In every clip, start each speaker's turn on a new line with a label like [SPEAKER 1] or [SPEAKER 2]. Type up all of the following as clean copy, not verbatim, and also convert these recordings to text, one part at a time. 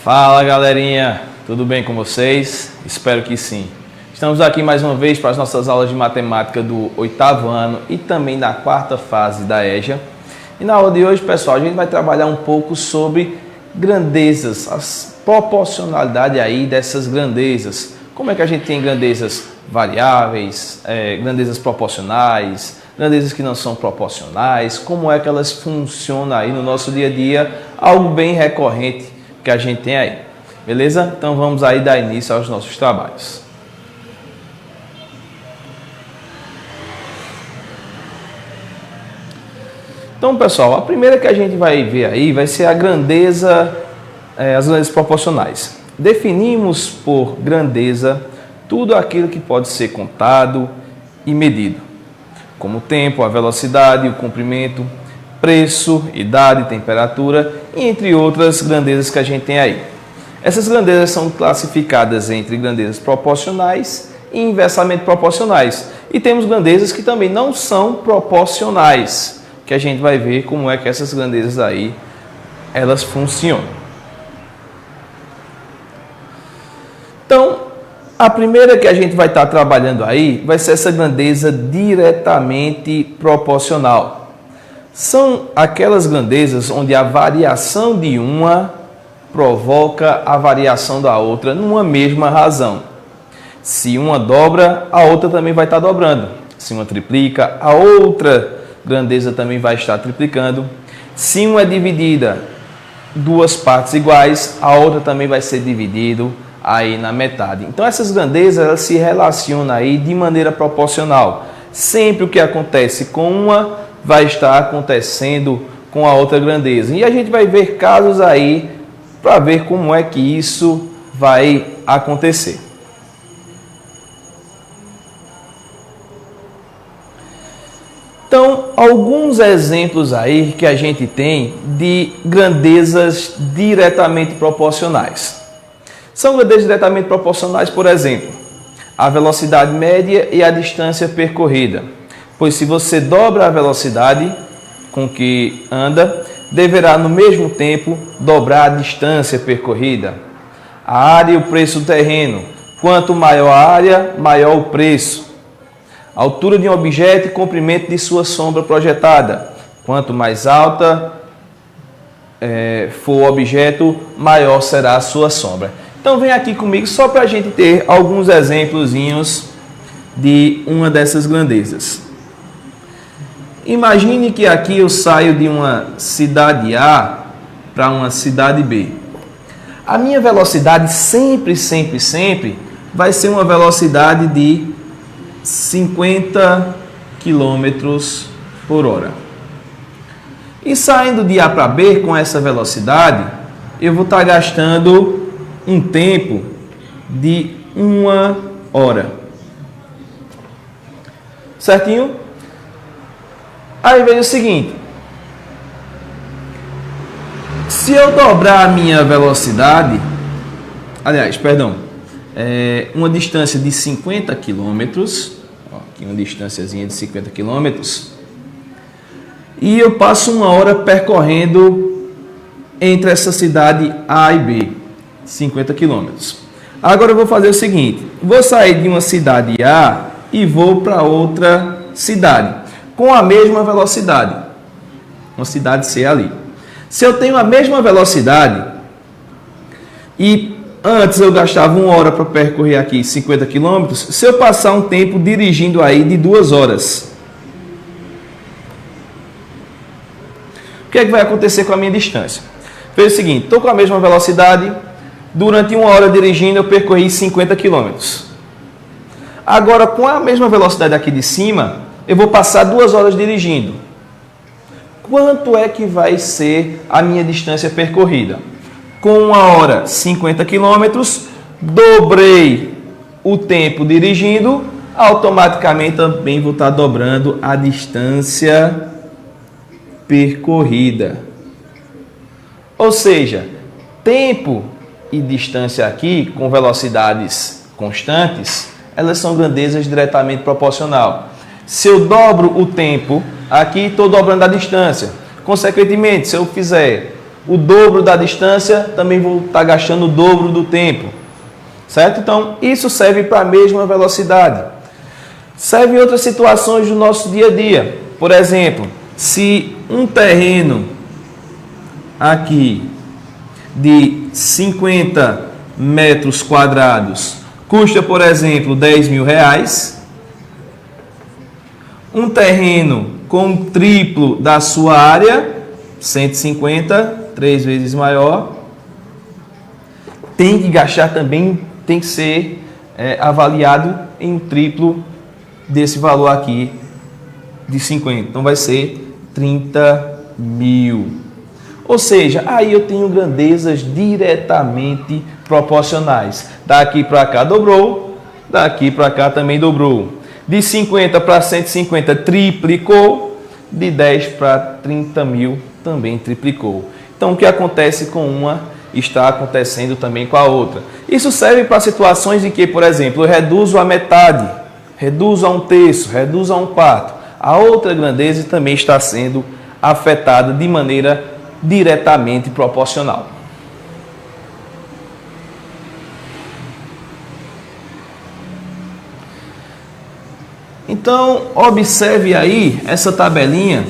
[SPEAKER 1] Fala galerinha, tudo bem com vocês? Espero que sim. Estamos aqui mais uma vez para as nossas aulas de matemática do 8º ano e também da 4ª fase da EJA. E na aula de hoje, pessoal, a gente vai trabalhar um pouco sobre grandezas, as proporcionalidade aí dessas grandezas. Como é que a gente tem grandezas variáveis, grandezas proporcionais, grandezas que não são proporcionais, como é que elas funcionam aí no nosso dia a dia, algo bem recorrente que a gente tem aí, beleza? Então vamos aí dar início aos nossos trabalhos. Então, pessoal, a primeira que a gente vai ver aí vai ser a grandeza, as grandezas proporcionais. Definimos por grandeza tudo aquilo que pode ser contado e medido, como o tempo, a velocidade, o comprimento, preço, idade, temperatura, entre outras grandezas que a gente tem aí. Essas grandezas são classificadas entre grandezas proporcionais e inversamente proporcionais. E temos grandezas que também não são proporcionais, que a gente vai ver como é que essas grandezas aí, elas funcionam. Então, a primeira que a gente vai estar trabalhando aí vai ser essa grandeza diretamente proporcional. São aquelas grandezas onde a variação de uma provoca a variação da outra numa mesma razão. Se uma dobra, a outra também vai estar dobrando. Se uma triplica, a outra grandeza também vai estar triplicando. Se uma é dividida duas partes iguais, a outra também vai ser dividido aí na metade. Então essas grandezas elas se relacionam aí de maneira proporcional. Sempre o que acontece com uma vai estar acontecendo com a outra grandeza. E a gente vai ver casos aí para ver como é que isso vai acontecer. Então, alguns exemplos aí que a gente tem de grandezas diretamente proporcionais. São grandezas diretamente proporcionais, por exemplo, a velocidade média e a distância percorrida. Pois se você dobra a velocidade com que anda, deverá no mesmo tempo dobrar a distância percorrida. A área e o preço do terreno. Quanto maior a área, maior o preço. A altura de um objeto e comprimento de sua sombra projetada. Quanto mais alta for o objeto, maior será a sua sombra. Então vem aqui comigo só para a gente ter alguns exemplozinhos de uma dessas grandezas. Imagine que aqui eu saio de uma cidade A para uma cidade B. A minha velocidade sempre vai ser uma velocidade de 50 km por hora. E saindo de A para B com essa velocidade, eu vou estar gastando um tempo de 1 hora. Certinho? Aí vem o seguinte. Se eu dobrar a minha velocidade, uma distância de 50 km, aqui uma distânciazinha de 50 km, e eu passo 1 hora percorrendo entre essa cidade A e B, 50 km. Agora eu vou fazer o seguinte, vou sair de uma cidade A e vou para outra cidade, com a mesma velocidade, uma cidade C ali. Se eu tenho a mesma velocidade e antes eu gastava 1 hora para percorrer aqui 50 km, se eu passar um tempo dirigindo aí de 2 horas, o que é que vai acontecer com a minha distância? Fez o seguinte, estou com a mesma velocidade, durante 1 hora dirigindo eu percorri 50 km. Agora com a mesma velocidade aqui de cima, eu vou passar 2 horas dirigindo. Quanto é que vai ser a minha distância percorrida? Com 1 hora, 50 km, dobrei o tempo dirigindo, automaticamente também vou estar dobrando a distância percorrida. Ou seja, tempo e distância aqui, com velocidades constantes, elas são grandezas diretamente proporcional. Se eu dobro o tempo, aqui estou dobrando a distância. Consequentemente, se eu fizer o dobro da distância, também vou estar gastando o dobro do tempo. Certo? Então, isso serve para a mesma velocidade. Serve em outras situações do nosso dia a dia. Por exemplo, se um terreno aqui de 50 metros quadrados custa, por exemplo, 10 mil reais, um terreno com o triplo da sua área, 150, 3 vezes maior, tem que gastar também, tem que ser avaliado em um triplo desse valor aqui de 50. Então vai ser 30 mil. Ou seja, aí eu tenho grandezas diretamente proporcionais. Daqui para cá dobrou, daqui para cá também dobrou. De 50 para 150 triplicou, de 10 para 30 mil também triplicou. Então o que acontece com uma está acontecendo também com a outra. Isso serve para situações em que, por exemplo, eu reduzo a metade, reduzo a um terço, reduzo a um quarto. A outra grandeza também está sendo afetada de maneira diretamente proporcional. Então, observe aí essa tabelinha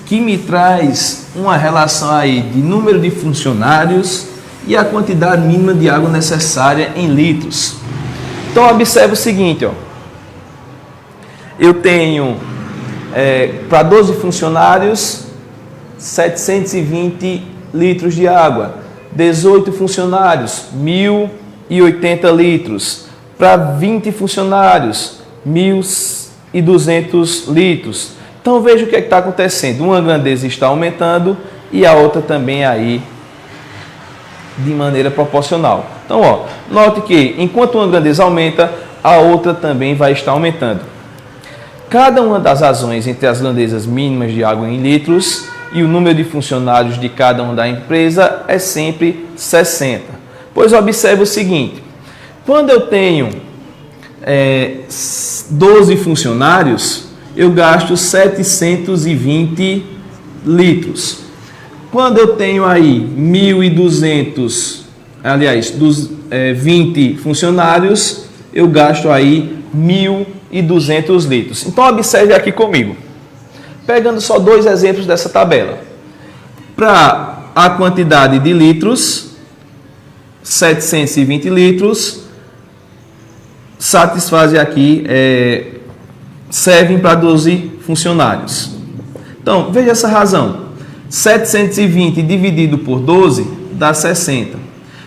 [SPEAKER 1] que me traz uma relação aí de número de funcionários e a quantidade mínima de água necessária em litros. Então, observe o seguinte, ó. Eu tenho para 12 funcionários 720 litros de água, 18 funcionários 1.080 litros, para 20 funcionários 1.200 litros. Então veja o que está acontecendo, uma grandeza está aumentando e a outra também aí de maneira proporcional. Então, ó, note que enquanto uma grandeza aumenta, a outra também vai estar aumentando. Cada uma das razões entre as grandezas mínimas de água em litros e o número de funcionários de cada uma da empresa é sempre 60. Pois observe o seguinte, quando eu tenho 12 funcionários, eu gasto 720 litros. Quando eu tenho aí 1.200, aliás, 20 funcionários, eu gasto aí 1.200 litros. Então, observe aqui comigo. Pegando só dois exemplos dessa tabela. Para a quantidade de litros, 720 litros, satisfazem aqui, servem para 12 funcionários. Então, veja essa razão. 720 dividido por 12 dá 60.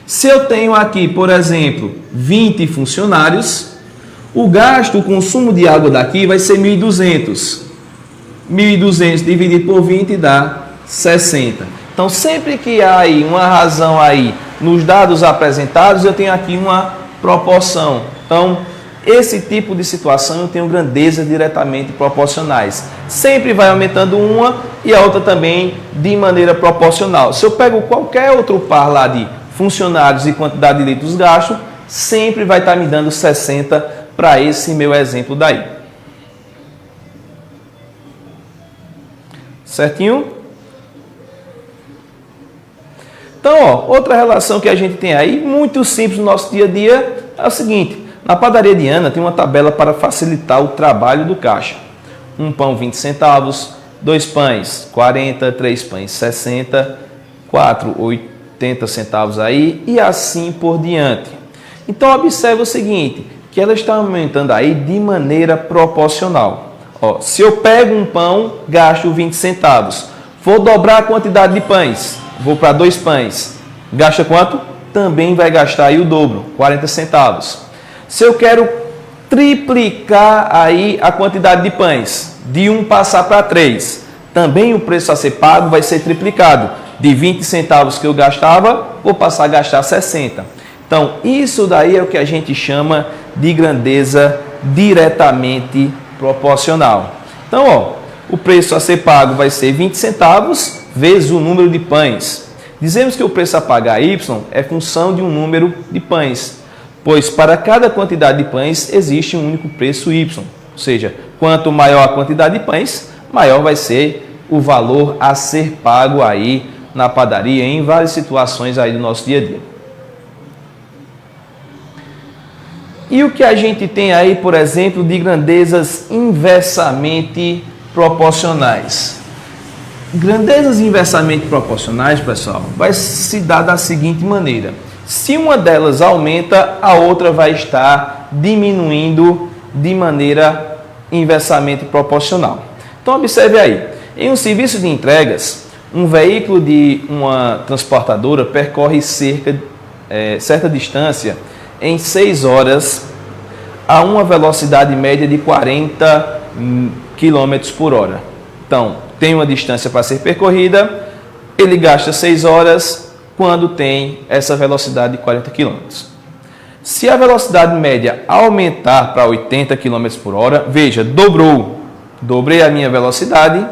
[SPEAKER 1] Se eu tenho aqui, por exemplo, 20 funcionários, o gasto, o consumo de água daqui vai ser 1.200. 1.200 dividido por 20 dá 60. Então, sempre que há aí uma razão aí nos dados apresentados, eu tenho aqui uma proporção. Então, esse tipo de situação eu tenho grandezas diretamente proporcionais. Sempre vai aumentando uma e a outra também de maneira proporcional. Se eu pego qualquer outro par lá de funcionários e quantidade de litros gastos, sempre vai estar me dando 60 para esse meu exemplo daí. Certinho? Então, ó, outra relação que a gente tem aí, muito simples no nosso dia a dia, é o seguinte. Na padaria de Ana tem uma tabela para facilitar o trabalho do caixa. Um pão 20 centavos, 2 pães 40, 3 pães 60, 4, 80 centavos aí e assim por diante. Então observe o seguinte, que ela está aumentando aí de maneira proporcional. Ó, se eu pego um pão, gasto 20 centavos. Vou dobrar a quantidade de pães, vou para 2 pães. Gasta quanto? Também vai gastar aí o dobro, 40 centavos. Se eu quero triplicar aí a quantidade de pães, de 1 passar para 3, também o preço a ser pago vai ser triplicado. De 20 centavos que eu gastava, vou passar a gastar 60. Então, isso daí é o que a gente chama de grandeza diretamente proporcional. Então, ó, o preço a ser pago vai ser 20 centavos vezes o número de pães. Dizemos que o preço a pagar Y é função de um número de pães, pois para cada quantidade de pães existe um único preço Y. Ou seja, quanto maior a quantidade de pães, maior vai ser o valor a ser pago aí na padaria, em várias situações aí do nosso dia a dia. E o que a gente tem aí, por exemplo, de grandezas inversamente proporcionais? Grandezas inversamente proporcionais, pessoal, vai se dar da seguinte maneira. Se uma delas aumenta, a outra vai estar diminuindo de maneira inversamente proporcional. Então, observe aí. Em um serviço de entregas, um veículo de uma transportadora percorre certa distância em 6 horas a uma velocidade média de 40 km por hora. Então, tem uma distância para ser percorrida, ele gasta 6 horas quando tem essa velocidade de 40 km. Se a velocidade média aumentar para 80 km por hora, veja, dobrei a minha velocidade,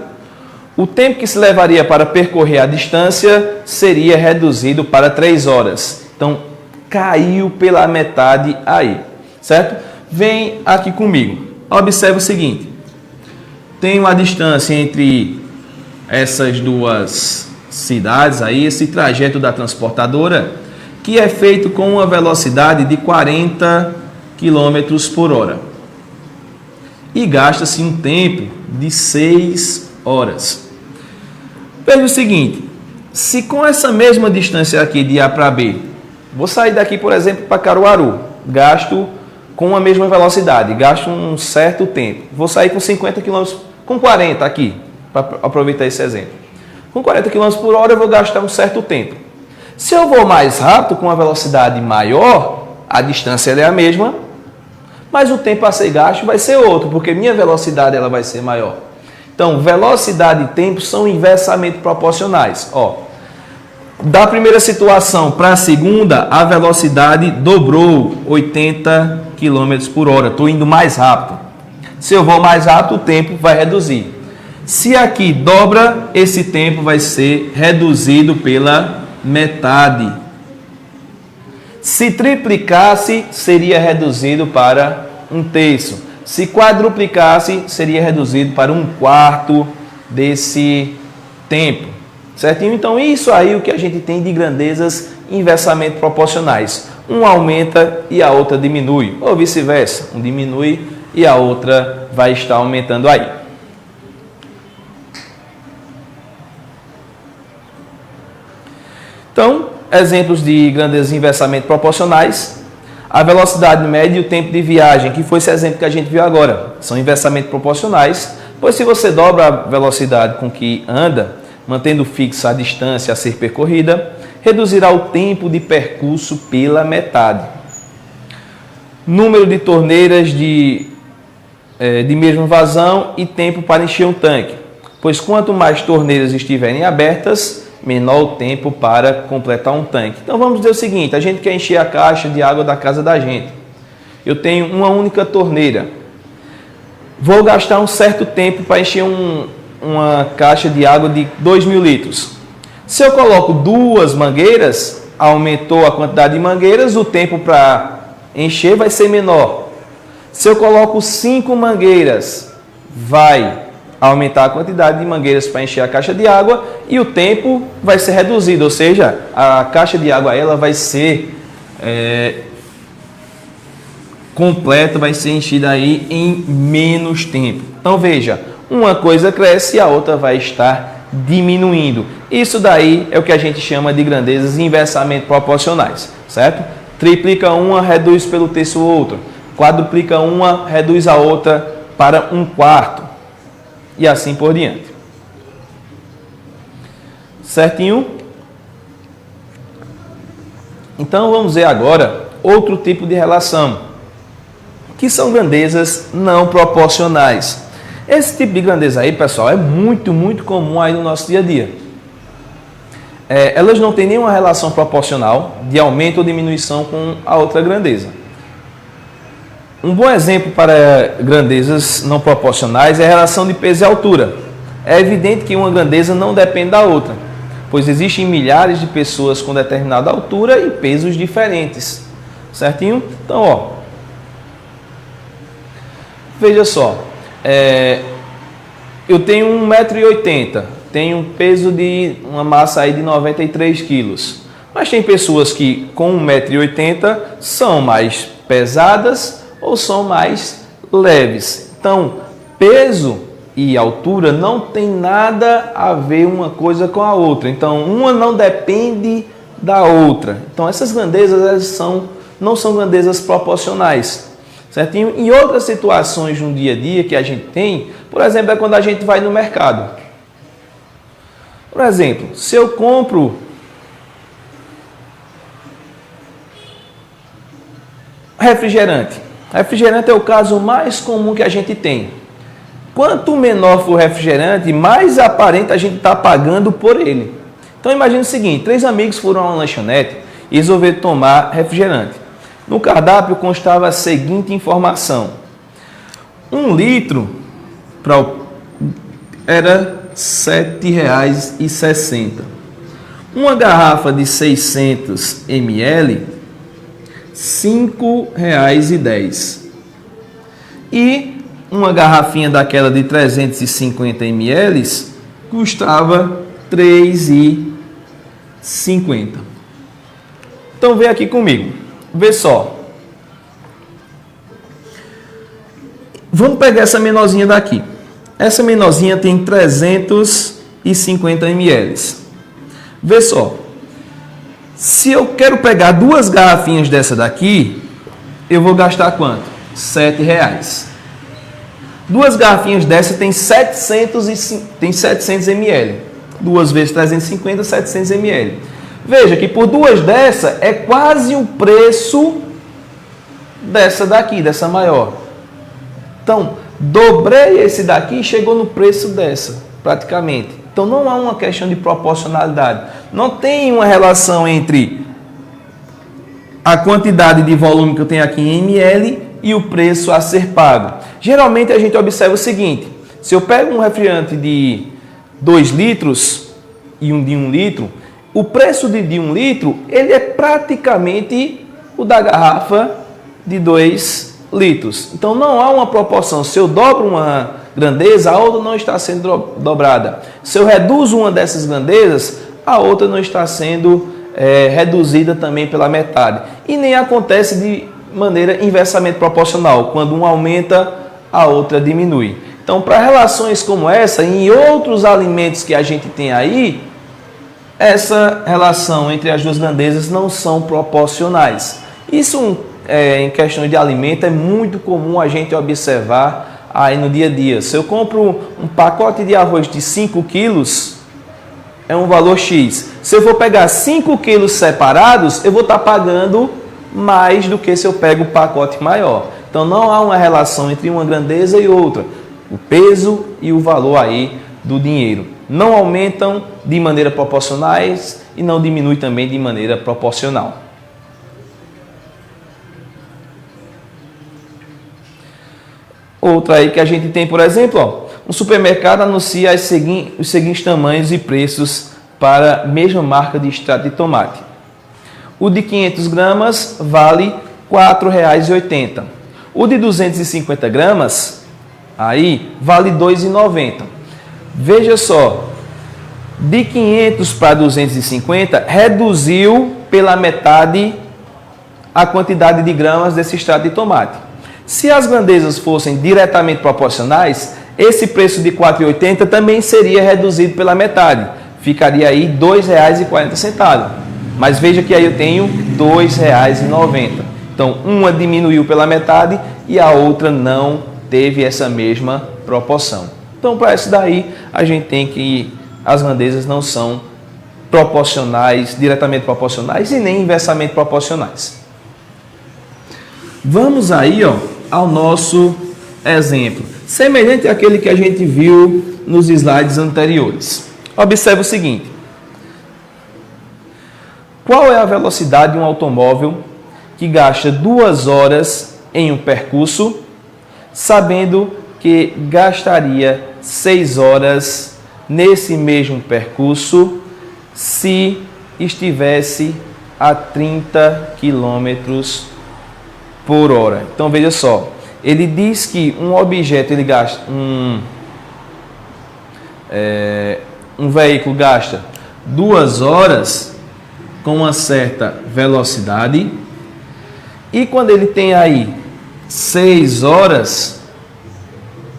[SPEAKER 1] o tempo que se levaria para percorrer a distância seria reduzido para 3 horas. Então, caiu pela metade aí, certo? Vem aqui comigo. Observe o seguinte. Tem uma distância entre essas duas cidades aí, esse trajeto da transportadora, que é feito com uma velocidade de 40 km por hora. E gasta-se um tempo de 6 horas. Veja o seguinte, se com essa mesma distância aqui de A para B, vou sair daqui, por exemplo, para Caruaru, gasto com a mesma velocidade, gasto um certo tempo. Vou sair com 50 km, com 40 aqui, para aproveitar esse exemplo. Com 40 km por hora eu vou gastar um certo tempo. Se eu vou mais rápido, com uma velocidade maior, a distância é a mesma, mas o tempo a ser gasto vai ser outro, porque minha velocidade ela vai ser maior. Então, velocidade e tempo são inversamente proporcionais. Da primeira situação para a segunda, a velocidade dobrou 80 km por hora. Estou indo mais rápido. Se eu vou mais rápido, o tempo vai reduzir. Se aqui dobra, esse tempo vai ser reduzido pela metade. Se triplicasse, seria reduzido para 1/3. Se quadruplicasse, seria reduzido para 1/4 desse tempo. Certinho? Então, isso aí é o que a gente tem de grandezas inversamente proporcionais. Um aumenta e a outra diminui, ou vice-versa. Um diminui e a outra vai estar aumentando aí. Então, exemplos de grandezas inversamente proporcionais. A velocidade média e o tempo de viagem, que foi esse exemplo que a gente viu agora, são inversamente proporcionais, pois se você dobra a velocidade com que anda, mantendo fixa a distância a ser percorrida, reduzirá o tempo de percurso pela metade. Número de torneiras de mesma vazão e tempo para encher um tanque, pois quanto mais torneiras estiverem abertas, menor o tempo para completar um tanque. Então vamos dizer o seguinte, a gente quer encher a caixa de água da casa da gente. Eu tenho uma única torneira. Vou gastar um certo tempo para encher uma caixa de água de 2.000 litros. Se eu coloco 2 mangueiras, aumentou a quantidade de mangueiras, o tempo para encher vai ser menor. Se eu coloco 5 mangueiras, vai aumentar a quantidade de mangueiras para encher a caixa de água e o tempo vai ser reduzido, ou seja, a caixa de água ela vai ser completa, vai ser enchida aí em menos tempo. Então veja, uma coisa cresce e a outra vai estar diminuindo. Isso daí é o que a gente chama de grandezas inversamente proporcionais, certo? Triplica uma, reduz pelo terço outra. Quadruplica uma, reduz a outra para 1/4. E assim por diante. Certinho? Então vamos ver agora outro tipo de relação, que são grandezas não proporcionais. Esse tipo de grandeza aí, pessoal, é muito comum aí no nosso dia a dia. Elas não têm nenhuma relação proporcional de aumento ou diminuição com a outra grandeza. Um bom exemplo para grandezas não proporcionais é a relação de peso e altura. É evidente que uma grandeza não depende da outra, pois existem milhares de pessoas com determinada altura e pesos diferentes. Certinho? Então, veja só. Eu tenho 1,80 m. tem um peso de uma massa aí de 93 quilos. Mas tem pessoas que com 1,80 m são mais pesadas ou são mais leves. Então, peso e altura não tem nada a ver uma coisa com a outra. Então, uma não depende da outra. Então, essas grandezas elas não são grandezas proporcionais. Certinho? Em outras situações no dia a dia que a gente tem, por exemplo, é quando a gente vai no mercado. Por exemplo, se eu compro refrigerante. Refrigerante é o caso mais comum que a gente tem. Quanto menor for o refrigerante, mais aparente a gente está pagando por ele. Então imagine o seguinte, 3 amigos foram a uma lanchonete e resolveram tomar refrigerante. No cardápio constava a seguinte informação. 1 litro era R$ 7,60. Uma garrafa de 600 ml, R$ 5,10. E uma garrafinha daquela de 350 ml custava R$ 3,50. Então vem aqui comigo. Vê só. Vamos pegar essa menorzinha daqui. Essa menorzinha tem 350 ml. Vê só. Se eu quero pegar 2 garrafinhas dessa daqui, eu vou gastar quanto? R$ 7,00. 2 garrafinhas dessa tem 700 ml. 2 vezes 350, 700 ml. Veja que por 2 dessa é quase o preço dessa daqui, dessa maior. Então, dobrei esse daqui e chegou no preço dessa, praticamente. Então, não há uma questão de proporcionalidade. Não tem uma relação entre a quantidade de volume que eu tenho aqui em ml e o preço a ser pago. Geralmente, a gente observa o seguinte. Se eu pego um refrigerante de 2 litros e um de 1 litro, o preço de 1 litro ele é praticamente o da garrafa de 2 litros. Então, não há uma proporção. Se eu dobro uma grandeza, a outra não está sendo dobrada. Se eu reduzo uma dessas grandezas, a outra não está sendo reduzida também pela metade. E nem acontece de maneira inversamente proporcional. Quando uma aumenta, a outra diminui. Então, para relações como essa, em outros alimentos que a gente tem aí, essa relação entre as duas grandezas não são proporcionais. Isso, em questões de alimento, é muito comum a gente observar aí no dia a dia. Se eu compro um pacote de arroz de 5 quilos, é um valor X. Se eu for pegar 5 quilos separados, eu vou estar pagando mais do que se eu pego o pacote maior. Então, não há uma relação entre uma grandeza e outra. O peso e o valor aí do dinheiro não aumentam de maneira proporcionais e não diminuem também de maneira proporcional. Outra aí que a gente tem, por exemplo, ó, um supermercado anuncia os seguintes tamanhos e preços para a mesma marca de extrato de tomate. O de 500 gramas vale R$ 4,80. O de 250 gramas aí vale R$ 2,90. Veja só, de 500 para 250 reduziu pela metade a quantidade de gramas desse extrato de tomate. Se as grandezas fossem diretamente proporcionais, esse preço de R$ 4,80 também seria reduzido pela metade. Ficaria aí R$ 2,40. Mas veja que aí eu tenho R$ 2,90. Então, uma diminuiu pela metade e a outra não teve essa mesma proporção. Então, para isso daí, a gente tem que as grandezas não são proporcionais, diretamente proporcionais e nem inversamente proporcionais. Vamos aí, ó, ao nosso exemplo, semelhante àquele que a gente viu nos slides anteriores. Observe o seguinte. Qual é a velocidade de um automóvel que gasta 2 horas em um percurso, sabendo que gastaria 6 horas nesse mesmo percurso se estivesse a 30 km por hora? Então veja só, ele diz que um objeto ele gasta um veículo gasta 2 horas com uma certa velocidade e quando ele tem aí 6 horas,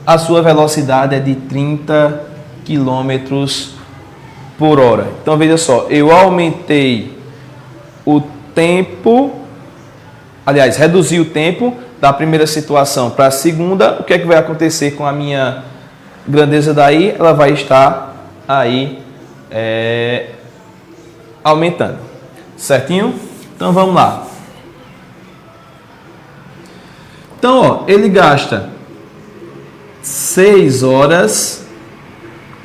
[SPEAKER 1] a sua velocidade é de 30 km por hora. Então veja só, eu aumentei o tempo, aliás, reduzi o tempo da primeira situação para a segunda. O que é que vai acontecer com a minha grandeza daí? Ela vai estar aí aumentando, certinho? Então vamos lá. Então, ó, ele gasta 6 horas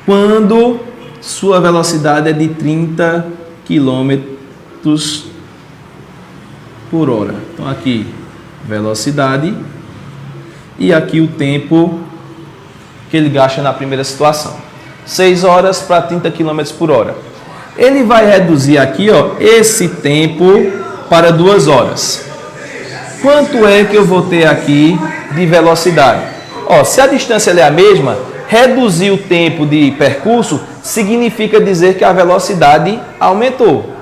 [SPEAKER 1] quando sua velocidade é de 30 km por hora. Então aqui velocidade e aqui o tempo que ele gasta na primeira situação. 6 horas para 30 km por hora. Ele vai reduzir aqui, ó, esse tempo para 2 horas. Quanto é que eu vou ter aqui de velocidade? Ó, se a distância é a mesma, reduzir o tempo de percurso significa dizer que a velocidade aumentou.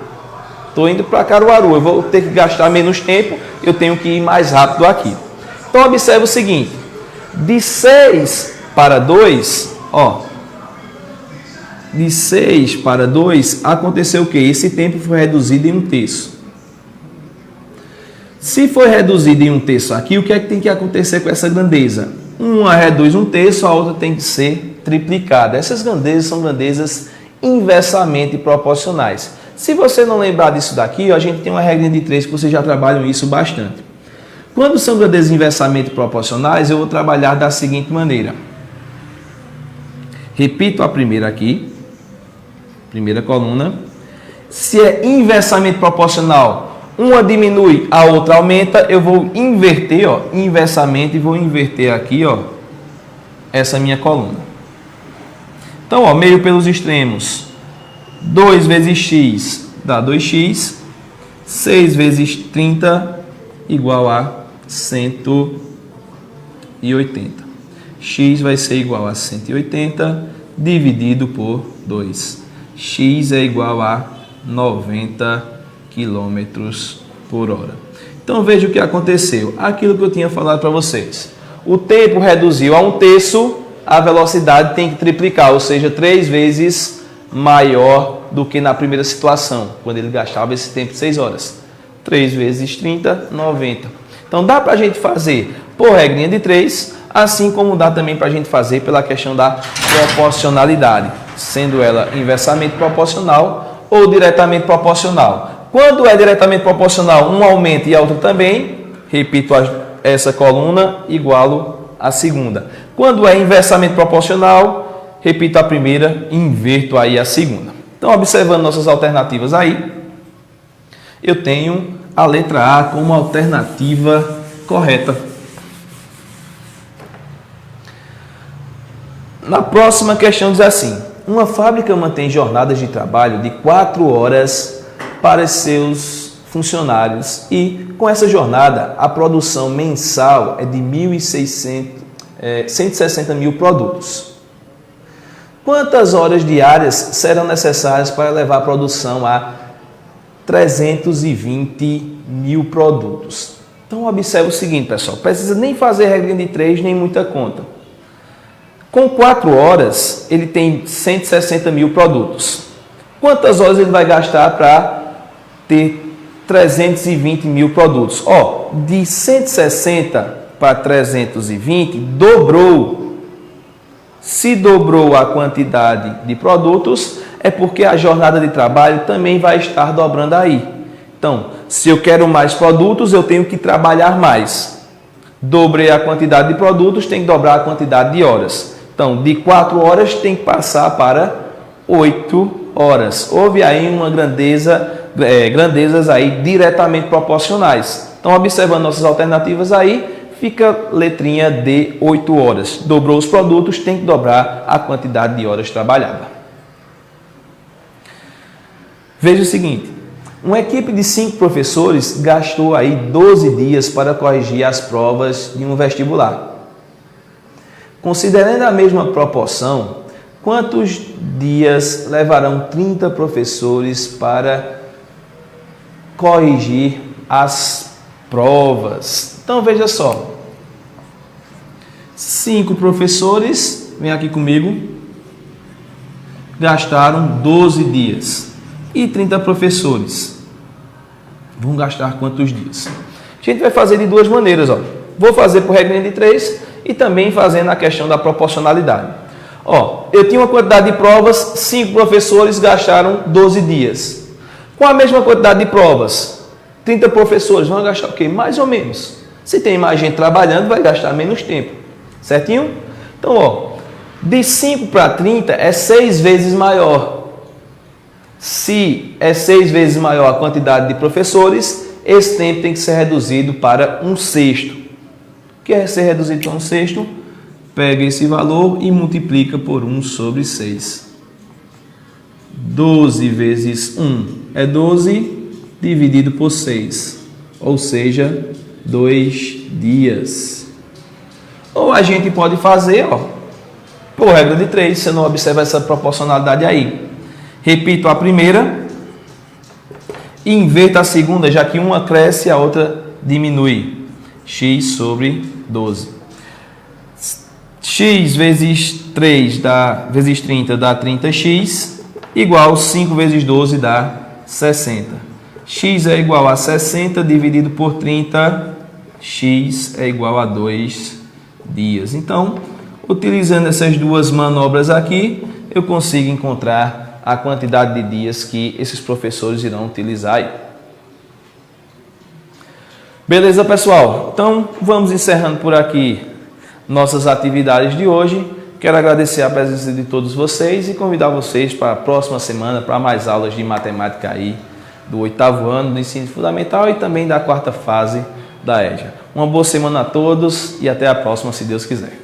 [SPEAKER 1] Estou indo para Caruaru, eu vou ter que gastar menos tempo, eu tenho que ir mais rápido aqui. Então observe o seguinte, de 6 para 2, ó, de 6 para 2 aconteceu o quê? Esse tempo foi reduzido em 1/3. Se foi reduzido em 1/3 aqui, o que é que tem que acontecer com essa grandeza? Uma reduz 1/3, a outra tem que ser triplicada. Essas grandezas são grandezas inversamente proporcionais. Se você não lembrar disso daqui, ó, a gente tem uma regra de 3 que vocês já trabalham isso bastante. Quando são grandezas inversamente proporcionais, eu vou trabalhar da seguinte maneira. Repito a primeira aqui, primeira coluna. Se é inversamente proporcional, uma diminui, a outra aumenta, eu vou inverter, ó, inversamente, e vou inverter aqui, ó, essa minha coluna. Então, ó, meio pelos extremos, 2 vezes x dá 2x, 6 vezes 30 igual a 180. X vai ser igual a 180 dividido por 2. X é igual a 90 km por hora. Então veja o que aconteceu. Aquilo que eu tinha falado para vocês. O tempo reduziu a 1/3, a velocidade tem que triplicar, ou seja, 3 vezes maior do que na primeira situação, quando ele gastava esse tempo de 6 horas. 3 vezes 30, 90. Então dá para a gente fazer por regrinha de 3, assim como dá também para a gente fazer pela questão da proporcionalidade, sendo ela inversamente proporcional ou diretamente proporcional. Quando é diretamente proporcional, um aumenta e a outra também, repito essa coluna, igualo a segunda. Quando é inversamente proporcional, repito a primeira, inverto aí a segunda. Então, observando nossas alternativas aí, eu tenho a letra A como alternativa correta. Na próxima questão diz assim: uma fábrica mantém jornadas de trabalho de 4 horas para seus funcionários e, com essa jornada, a produção mensal é de 160 mil produtos. Quantas horas diárias serão necessárias para levar a produção a 320 mil produtos? Então, observe o seguinte, pessoal, precisa nem fazer regra de 3, nem muita conta. Com 4 horas, ele tem 160 mil produtos. Quantas horas ele vai gastar para ter 320 mil produtos? Ó, de 160 para 320, dobrou. Se dobrou a quantidade de produtos, é porque a jornada de trabalho também vai estar dobrando aí. Então, se eu quero mais produtos, eu tenho que trabalhar mais. Dobrei a quantidade de produtos, tem que dobrar a quantidade de horas. Então, de 4 horas tem que passar para 8 horas. Houve aí uma grandezas aí diretamente proporcionais. Então, observando nossas alternativas aí, fica letrinha D, 8 horas. Dobrou os produtos, tem que dobrar a quantidade de horas trabalhadas. Veja o seguinte, uma equipe de 5 professores gastou aí 12 dias para corrigir as provas de um vestibular. Considerando a mesma proporção, Quantos dias levarão 30 professores para corrigir as provas? Então veja só, 5 professores, vem aqui comigo, gastaram 12 dias. E 30 professores vão gastar quantos dias? A gente vai fazer de duas maneiras, ó. Vou fazer por regrinha de 3 e também fazendo a questão da proporcionalidade. Ó, eu tinha uma quantidade de provas, 5 professores gastaram 12 dias. Com a mesma quantidade de provas, 30 professores vão gastar o quê? Mais ou menos. Se tem mais gente trabalhando, vai gastar menos tempo. Certinho? Então, ó, de 5 para 30 é 6 vezes maior. Se é 6 vezes maior a quantidade de professores, esse tempo tem que ser reduzido para 1/6. O que é ser reduzido para 1/6? Pega esse valor e multiplica por 1/6. 12 vezes 1 é 12, dividido por 6, ou seja, 2 dias. Ou a gente pode fazer, ó, por regra de 3, você não observa essa proporcionalidade aí. Repito a primeira, e inverta a segunda, já que uma cresce e a outra diminui. X sobre 12. X vezes 3 vezes 30 dá 30x, igual 5 vezes 12 dá 60. X é igual a 60 dividido por 30, x é igual a 2 dias. Então, utilizando essas duas manobras aqui, eu consigo encontrar a quantidade de dias que esses professores irão utilizar aí. Beleza, pessoal? Então, vamos encerrando por aqui nossas atividades de hoje. Quero agradecer a presença de todos vocês e convidar vocês para a próxima semana para mais aulas de matemática aí do 8º ano do ensino fundamental e também da 4ª fase da EJA. Uma boa semana a todos e até a próxima, se Deus quiser.